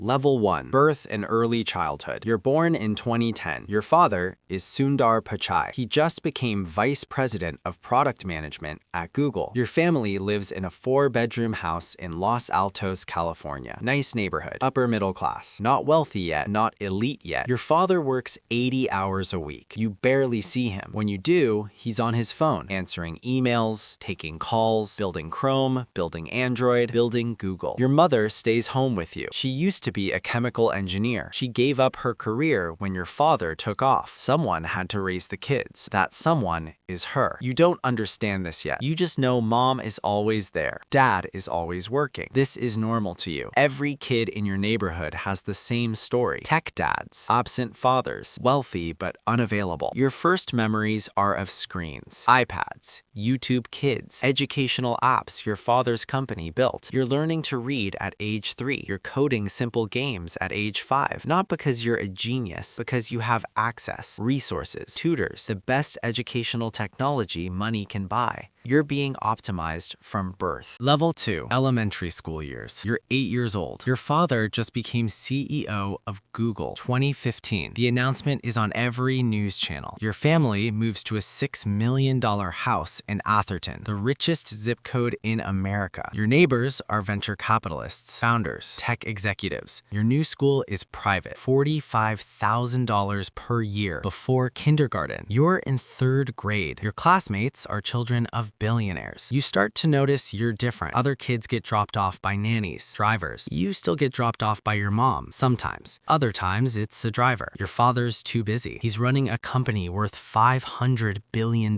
Level 1. Birth and Early Childhood. You're born in 2010. Your father is Sundar Pichai. He just became Vice President of Product Management at Google. Your family lives in a 4-bedroom house in Los Altos, California. Nice neighborhood. Upper middle class. Not wealthy yet, not elite yet. Your father works 80 hours a week. You barely see him. When you do, he's on his phone, answering emails, taking calls, building Chrome, building Android, building Google. Your mother stays home with you. She used to be a chemical engineer. She gave up her career when your father took off. Someone had to raise the kids. That someone is her. You don't understand this yet. You just know mom is always there. Dad is always working. This is normal to you. Every kid in your neighborhood has the same story. Tech dads, absent fathers, wealthy but unavailable. Your first memories are of screens, iPads, YouTube Kids, educational apps your father's company built. You're learning to read at age 3. You're coding simple games at age 5. Not because you're a genius, because you have access, resources, tutors, the best educational technology money can buy. You're being optimized from birth. Level 2. Elementary school years. You're 8 years old. Your father just became CEO of Google 2015. The announcement is on every news channel. Your family moves to a $6 million house in Atherton, the richest zip code in America. Your neighbors are venture capitalists, founders, tech executives. Your new school is private, $45,000 per year before kindergarten. You're in 3rd grade. Your classmates are children of billionaires. You start to notice you're different. Other kids get dropped off by nannies, drivers. You still get dropped off by your mom, sometimes. Other times, it's a driver. Your father's too busy. He's running a company worth $500 billion.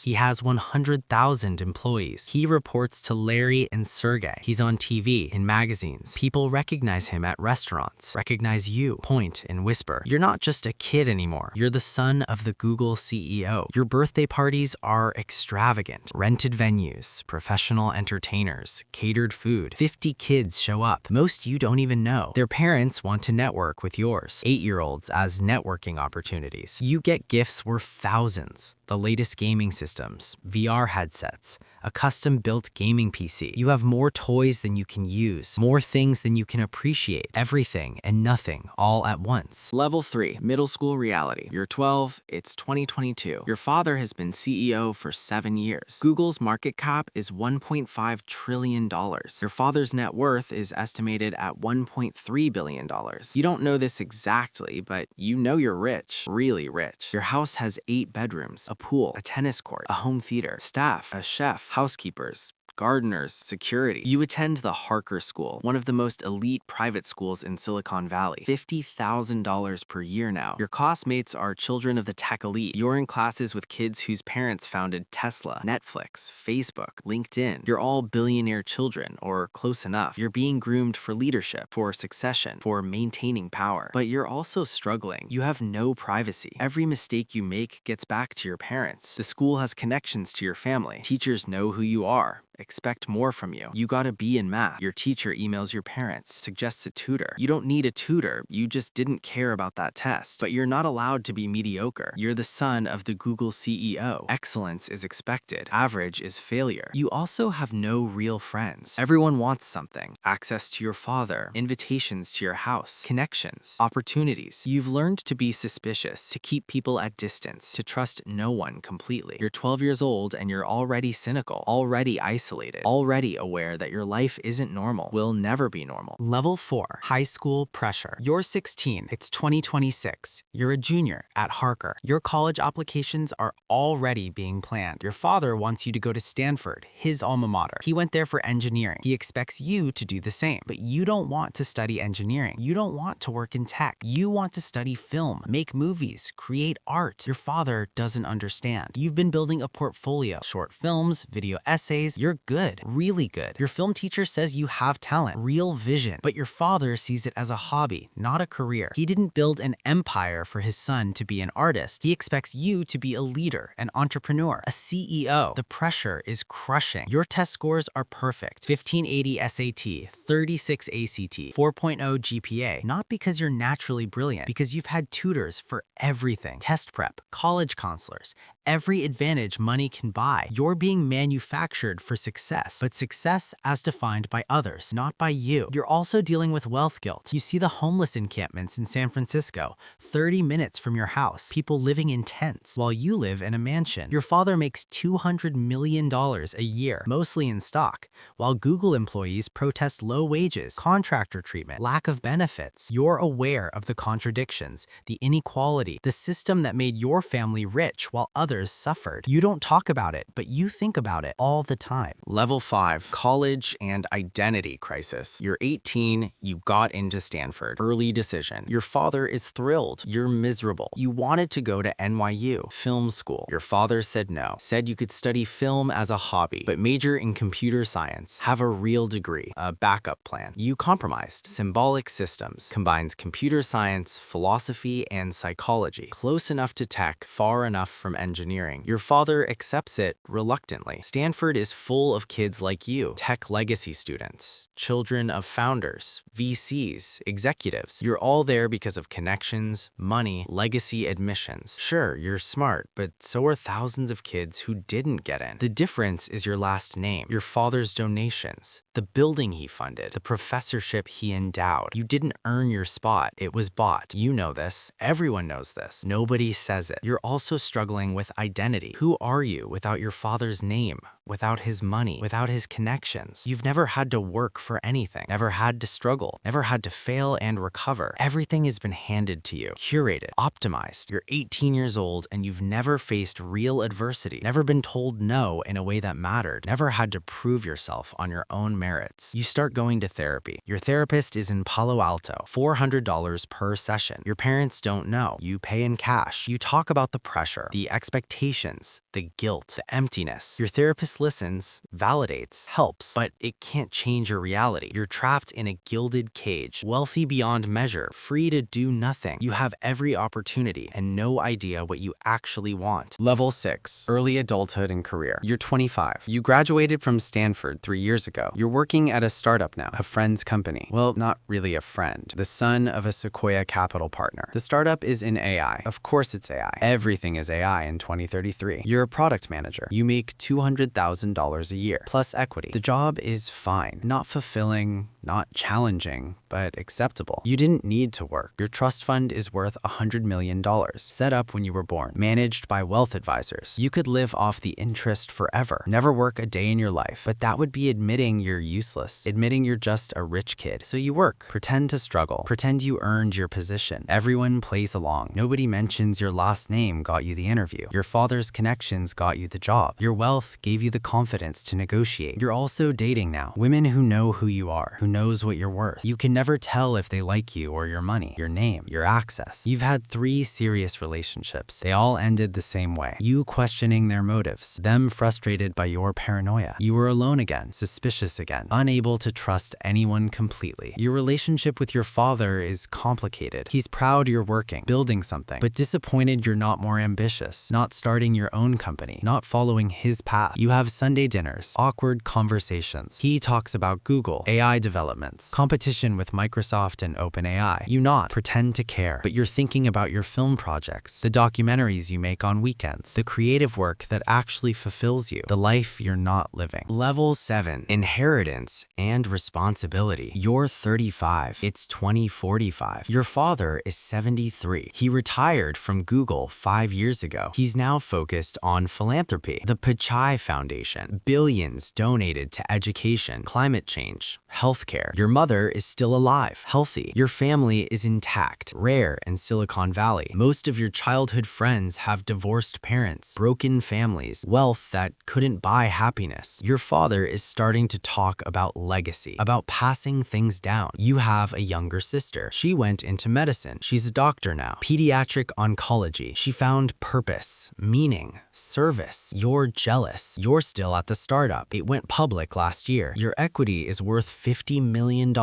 He has 100,000 employees. He reports to Larry and Sergey. He's on TV, in magazines. People recognize him at restaurants, recognize you, point and whisper. You're not just a kid anymore. You're the son of the Google CEO. Your birthday parties are extravagant. Rented venues, professional entertainers, catered food. 50 kids show up. Most you don't even know. Their parents want to network with yours. 8-year-olds as networking opportunities. You get gifts worth thousands. The latest gaming systems, VR headsets, a custom-built gaming PC. You have more toys than you can use, more things than you can appreciate. Everything and nothing all at once. Level 3. Middle school reality. You're 12, it's 2022. Your father has been CEO for 7 years. Google's market cap is $1.5 trillion. Your father's net worth is estimated at $1.3 billion. You don't know this exactly, but you know you're rich, really rich. Your house has 8 bedrooms, a pool, a tennis court, a home theater, staff, a chef, housekeepers, gardeners, security. You attend the Harker School, one of the most elite private schools in Silicon Valley. $50,000 per year now. Your classmates are children of the tech elite. You're in classes with kids whose parents founded Tesla, Netflix, Facebook, LinkedIn. You're all billionaire children, or close enough. You're being groomed for leadership, for succession, for maintaining power. But you're also struggling. You have no privacy. Every mistake you make gets back to your parents. The school has connections to your family. Teachers know who you are. Expect more from you. You got a B in math. Your teacher emails your parents, suggests a tutor. You don't need a tutor. You just didn't care about that test. But you're not allowed to be mediocre. You're the son of the Google CEO. Excellence is expected. Average is failure. You also have no real friends. Everyone wants something. Access to your father, invitations to your house, connections, opportunities. You've learned to be suspicious, to keep people at distance, to trust no one completely. You're 12 years old and you're already cynical, already isolated, already aware that your life isn't normal, will never be normal. Level 4. High school pressure. You're 16. It's 2026. You're a junior at Harker. Your college applications are already being planned. Your father wants you to go to Stanford, his alma mater. He went there for engineering. He expects you to do the same. But you don't want to study engineering. You don't want to work in tech. You want to study film, make movies, create art. Your father doesn't understand. You've been building a portfolio, short films, video essays. You're good, really good. Your film teacher says you have talent, real vision, but your father sees it as a hobby, not a career. He didn't build an empire for his son to be an artist. He expects you to be a leader, an entrepreneur, a CEO. The pressure is crushing. Your test scores are perfect. 1580 SAT, 36 ACT, 4.0 GPA, not because you're naturally brilliant, because you've had tutors for everything. Test prep, college counselors, every advantage money can buy. You're being manufactured for success, but success as defined by others, not by you. You're also dealing with wealth guilt. You see the homeless encampments in San Francisco, 30 minutes from your house, people living in tents while you live in a mansion. Your father makes $200 million a year, mostly in stock, while Google employees protest low wages, contractor treatment, lack of benefits. You're aware of the contradictions, the inequality, the system that made your family rich while others suffered. You don't talk about it, but you think about it all the time. Level 5, college and identity crisis. You're 18, you got into Stanford. Early decision. Your father is thrilled. You're miserable. You wanted to go to NYU, film school. Your father said no, said you could study film as a hobby, but major in computer science, have a real degree, a backup plan. You compromised. Symbolic systems combines computer science, philosophy, and psychology. Close enough to tech, far enough from engineering. Your father accepts it reluctantly. Stanford is full of kids like you, tech legacy students, children of founders, VCs, executives. You're all there because of connections, money, legacy admissions. Sure, you're smart, but so are thousands of kids who didn't get in. The difference is your last name, your father's donations, the building he funded, the professorship he endowed. You didn't earn your spot, it was bought. You know this. Everyone knows this. Nobody says it. You're also struggling with identity. Who are you without your father's name, without his money, without his connections? You've never had to work for anything, never had to struggle, never had to fail and recover. Everything has been handed to you, curated, optimized. You're 18 years old and you've never faced real adversity, never been told no in a way that mattered, never had to prove yourself on your own merits. You start going to therapy. Your therapist is in Palo Alto, $400 per session. Your parents don't know. You pay in cash. You talk about the pressure, the expectations, the guilt, the emptiness. Your therapist listens, validates, helps, but it can't change your reality. You're trapped in a gilded cage, wealthy beyond measure, free to do nothing. You have every opportunity and no idea what you actually want. Level 6, early adulthood and career. You're 25. You graduated from Stanford 3 years ago. You're working at a startup now, a friend's company. Well, not really a friend, the son of a Sequoia Capital partner. The startup is in AI. Of course it's AI. Everything is AI in 2033. You're a product manager. You make $200,000 a year, plus equity. The job is fine. Not fulfilling, not challenging, but acceptable. You didn't need to work. Your trust fund is worth $100 million, set up when you were born, managed by wealth advisors. You could live off the interest forever, never work a day in your life, but that would be admitting you're useless, admitting you're just a rich kid. So you work, pretend to struggle, pretend you earned your position. Everyone plays along. Nobody mentions your last name got you the interview. Your father's connections got you the job. Your wealth gave you the confidence to negotiate. You're also dating now. Women who know who you are, who knows what you're worth. You can never tell if they like you or your money, your name, your access. You've had 3 serious relationships. They all ended the same way. You questioning their motives, them frustrated by your paranoia. You were alone again, suspicious again, unable to trust anyone completely. Your relationship with your father is complicated. He's proud you're working, building something, but disappointed you're not more ambitious, not starting your own company, not following his path. You have Sunday dinners, awkward conversations. He talks about Google, AI developments, competition with Microsoft and OpenAI. You not pretend to care, but you're thinking about your film projects, the documentaries you make on weekends, the creative work that actually fulfills you, the life you're not living. Level 7, inheritance and responsibility. You're 35. It's 2045. Your father is 73. He retired from Google 5 years ago. He's now focused on philanthropy, the Pichai Foundation, billions donated to education, climate change, healthcare. Your mother is still alive, healthy. Your family is intact, rare in Silicon Valley. Most of your childhood friends have divorced parents, broken families, wealth that couldn't buy happiness. Your father is starting to talk about legacy, about passing things down. You have a younger sister. She went into medicine. She's a doctor now. Pediatric oncology. She found purpose, meaning, service. You're jealous. You're still at the startup. It went public last year. Your equity is worth $50 $30 million.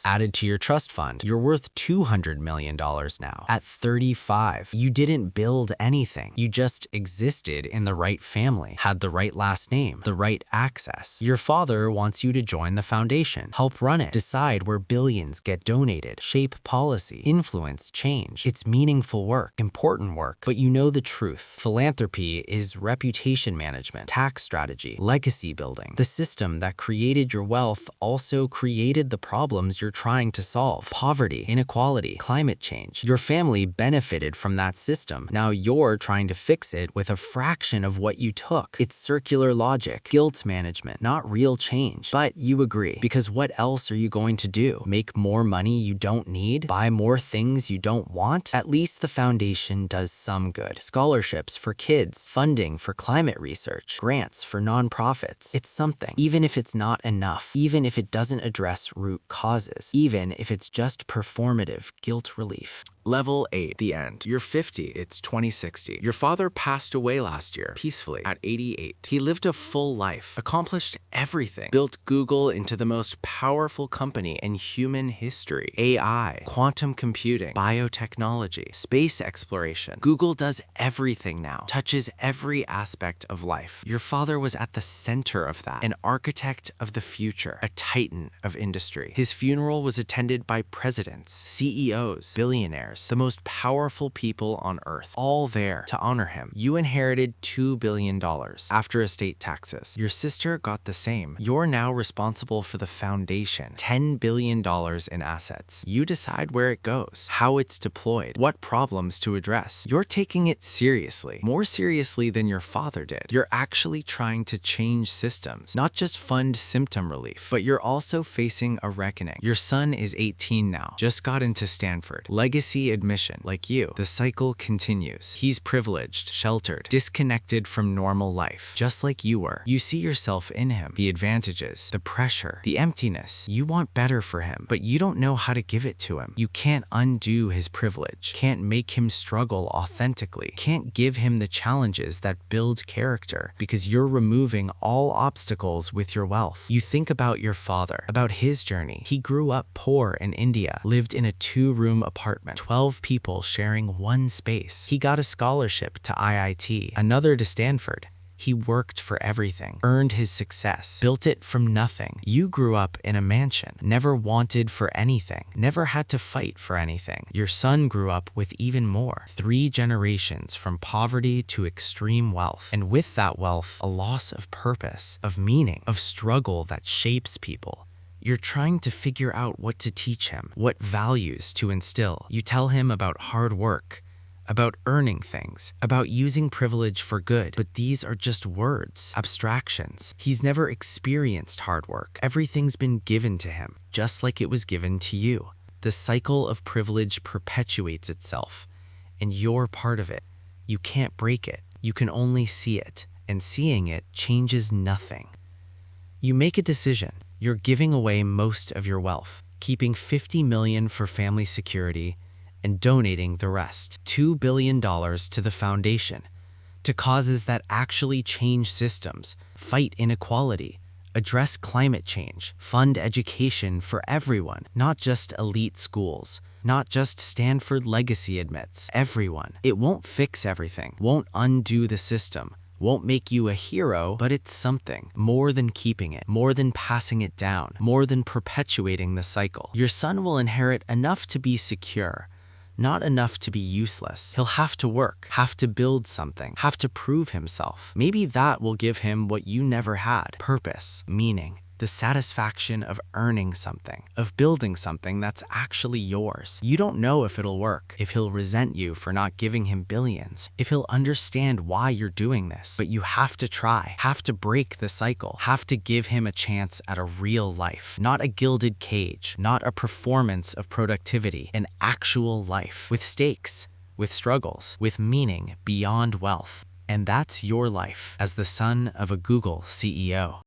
Added to your trust fund, you're worth $200 million now. At 35, you didn't build anything. You just existed in the right family, had the right last name, the right access. Your father wants you to join the foundation, help run it, decide where billions get donated, shape policy, influence change. It's meaningful work, important work, but you know the truth. Philanthropy is reputation management, tax strategy, legacy building. The system that created your wealth also created the problems you're trying to solve. Poverty, inequality, climate change. Your family benefited from that system. Now you're trying to fix it with a fraction of what you took. It's circular logic, guilt management, not real change. But you agree, because what else are you going to do? Make more money you don't need? Buy more things you don't want? At least the foundation does some good. Scholarships for kids, funding for climate research, grants for nonprofits. It's something, even if it's not enough, even if it doesn't address root causes, even if it's just performative guilt relief. Level 8, the end. You're 50, it's 2060. Your father passed away last year, peacefully, at 88. He lived a full life, accomplished everything, built Google into the most powerful company in human history. AI, quantum computing, biotechnology, space exploration. Google does everything now, touches every aspect of life. Your father was at the center of that, an architect of the future, a titan of industry. His funeral was attended by presidents, CEOs, billionaires, the most powerful people on earth, all there to honor him. You inherited $2 billion after estate taxes. Your sister got the same. You're now responsible for the foundation, $10 billion in assets. You decide where it goes, how it's deployed, what problems to address. You're taking it seriously, more seriously than your father did. You're actually trying to change systems, not just fund symptom relief, but you're also facing a reckoning. Your son is 18 now, just got into Stanford. Legacy admission, like you. The cycle continues. He's privileged, sheltered, disconnected from normal life, just like you were. You see yourself in him, the advantages, the pressure, the emptiness. You want better for him, but you don't know how to give it to him. You can't undo his privilege, can't make him struggle authentically, can't give him the challenges that build character, because you're removing all obstacles with your wealth. You think about your father, about his journey. He grew up poor in India, lived in a 2-room apartment, 12 people sharing one space. He got a scholarship to IIT, another to Stanford. He worked for everything, earned his success, built it from nothing. You grew up in a mansion, never wanted for anything, never had to fight for anything. Your son grew up with even more. 3 generations from poverty to extreme wealth. And with that wealth, a loss of purpose, of meaning, of struggle that shapes people. You're trying to figure out what to teach him, what values to instill. You tell him about hard work, about earning things, about using privilege for good. But these are just words, abstractions. He's never experienced hard work. Everything's been given to him, just like it was given to you. The cycle of privilege perpetuates itself, and you're part of it. You can't break it. You can only see it, and seeing it changes nothing. You make a decision. You're giving away most of your wealth, keeping $50 million for family security, and donating the rest, $2 billion to the foundation, to causes that actually change systems, fight inequality, address climate change, fund education for everyone, not just elite schools, not just Stanford legacy admits, everyone. It won't fix everything, won't undo the system, won't make you a hero, but it's something more than keeping it, more than passing it down, more than perpetuating the cycle. Your son will inherit enough to be secure, not enough to be useless. He'll have to work, have to build something, have to prove himself. Maybe that will give him what you never had: purpose, meaning, the satisfaction of earning something, of building something that's actually yours. You don't know if it'll work, if he'll resent you for not giving him billions, if he'll understand why you're doing this, but you have to try, have to break the cycle, have to give him a chance at a real life, not a gilded cage, not a performance of productivity, an actual life, with stakes, with struggles, with meaning beyond wealth. And that's your life as the son of a Google CEO.